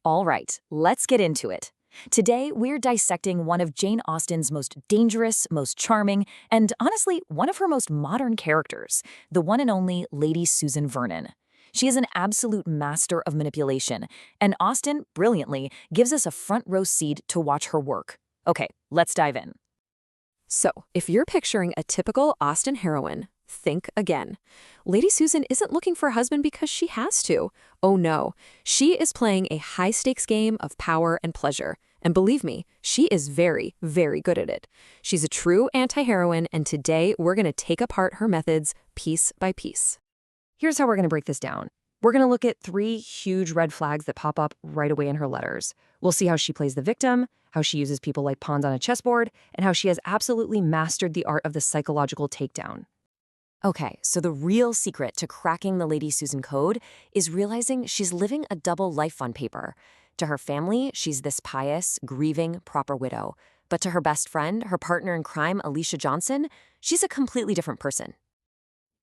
All right, let's get into it. Today, we're dissecting one of Jane Austen's most dangerous, most charming, and honestly, one of her most modern characters, the one and only Lady Susan Vernon. She is an absolute master of manipulation, and Austen, brilliantly, gives us a front-row seat to watch her work. Okay, let's dive in. So, if you're picturing a typical Austen heroine, think again. Lady Susan isn't looking for a husband because she has to. Oh no, she is playing a high-stakes game of power and pleasure. And believe me, she is very, very good at it. She's a true anti-heroine, and today we're going to take apart her methods piece by piece. Here's how we're going to break this down. We're going to look at 3 huge red flags that pop up right away in her letters. We'll see how she plays the victim, how she uses people like pawns on a chessboard, and how she has absolutely mastered the art of the psychological takedown. Okay, so the real secret to cracking the Lady Susan code is realizing she's living a double life on paper. To her family, she's this pious, grieving, proper widow. But to her best friend, her partner in crime, Alicia Johnson, she's a completely different person.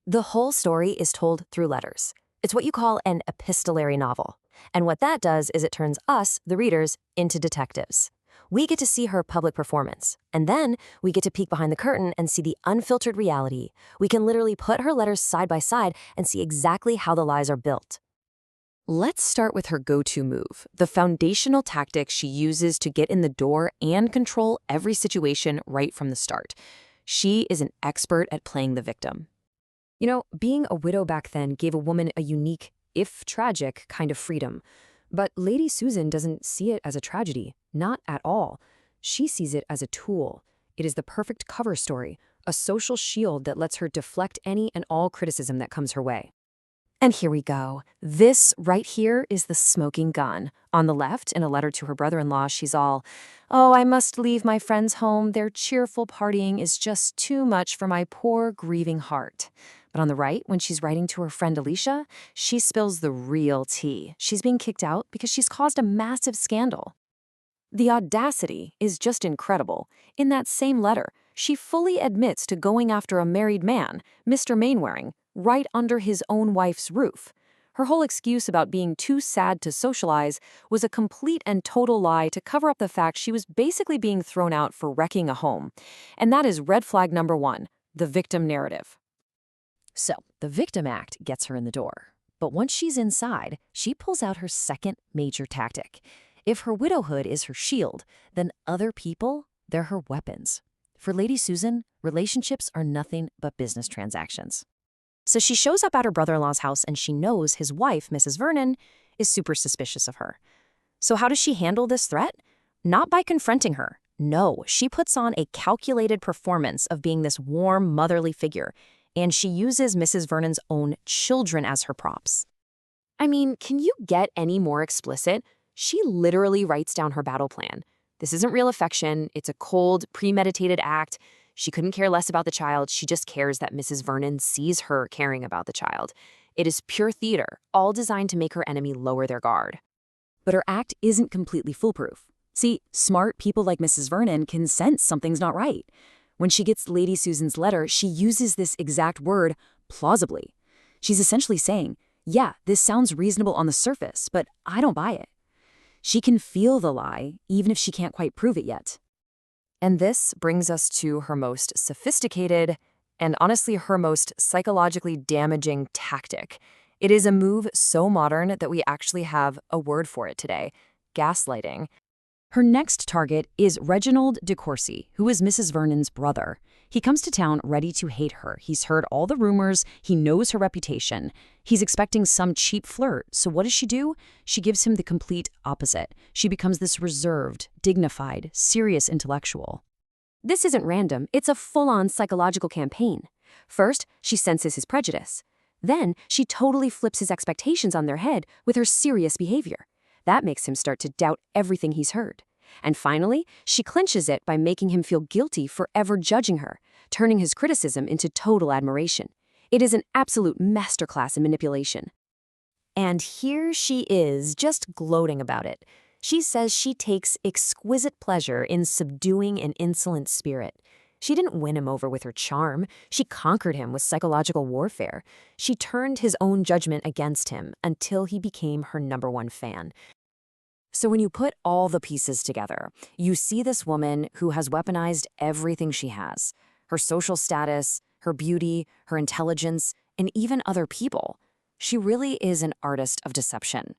The whole story is told through letters. It's what you call an epistolary novel. And what that does is it turns us, the readers, into detectives. We get to see her public performance, and then we get to peek behind the curtain and see the unfiltered reality. We can literally put her letters side by side and see exactly how the lies are built. Let's start with her go-to move, the foundational tactic she uses to get in the door and control every situation right from the start. She is an expert at playing the victim. You know, being a widow back then gave a woman a unique, if tragic, kind of freedom. But Lady Susan doesn't see it as a tragedy, not at all. She sees it as a tool. It is the perfect cover story, a social shield that lets her deflect any and all criticism that comes her way. And here we go. This right here is the smoking gun. On the left, in a letter to her brother-in-law, she's all, "Oh, I must leave my friends home. Their cheerful partying is just too much for my poor, grieving heart." But on the right, when she's writing to her friend Alicia, she spills the real tea. She's being kicked out because she's caused a massive scandal. The audacity is just incredible. In that same letter, she fully admits to going after a married man, Mr. Mainwaring, right under his own wife's roof. Her whole excuse about being too sad to socialize was a complete and total lie to cover up the fact she was basically being thrown out for wrecking a home. And that is red flag number 1, the victim narrative. So, the victim act gets her in the door. But once she's inside, she pulls out her second major tactic. If her widowhood is her shield, then other people, they're her weapons. For Lady Susan, relationships are nothing but business transactions. So she shows up at her brother-in-law's house and she knows his wife, Mrs. Vernon, is super suspicious of her. So how does she handle this threat? Not by confronting her. No, she puts on a calculated performance of being this warm, motherly figure, and she uses Mrs. Vernon's own children as her props. I mean, can you get any more explicit? She literally writes down her battle plan. This isn't real affection. It's a cold, premeditated act. She couldn't care less about the child. She just cares that Mrs. Vernon sees her caring about the child. It is pure theater, all designed to make her enemy lower their guard. But her act isn't completely foolproof. See, smart people like Mrs. Vernon can sense something's not right. When she gets Lady Susan's letter, she uses this exact word, plausibly. She's essentially saying, yeah, this sounds reasonable on the surface, but I don't buy it. She can feel the lie, even if she can't quite prove it yet. And this brings us to her most sophisticated and honestly her most psychologically damaging tactic. It is a move so modern that we actually have a word for it today, gaslighting. Her next target is Reginald de Courcy, who is Mrs. Vernon's brother. He comes to town ready to hate her. He's heard all the rumors. He knows her reputation. He's expecting some cheap flirt. So what does she do? She gives him the complete opposite. She becomes this reserved, dignified, serious intellectual. This isn't random. It's a full-on psychological campaign. First, she senses his prejudice. Then, she totally flips his expectations on their head with her serious behavior. That makes him start to doubt everything he's heard. And finally, she clinches it by making him feel guilty for ever judging her, turning his criticism into total admiration. It is an absolute masterclass in manipulation. And here she is, just gloating about it. She says she takes exquisite pleasure in subduing an insolent spirit. She didn't win him over with her charm. She conquered him with psychological warfare. She turned his own judgment against him until he became her #1 fan. So when you put all the pieces together, you see this woman who has weaponized everything she has: her social status, her beauty, her intelligence, and even other people. She really is an artist of deception.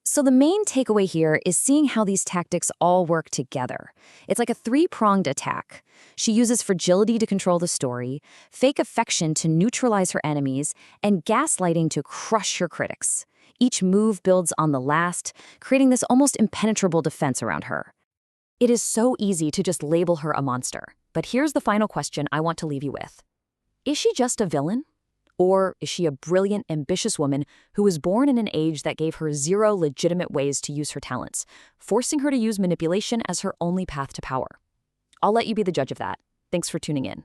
So the main takeaway here is seeing how these tactics all work together. It's like a three-pronged attack. She uses fragility to control the story, fake affection to neutralize her enemies, and gaslighting to crush her critics. Each move builds on the last, creating this almost impenetrable defense around her. It is so easy to just label her a monster. But here's the final question I want to leave you with. Is she just a villain? Or is she a brilliant, ambitious woman who was born in an age that gave her zero legitimate ways to use her talents, forcing her to use manipulation as her only path to power? I'll let you be the judge of that. Thanks for tuning in.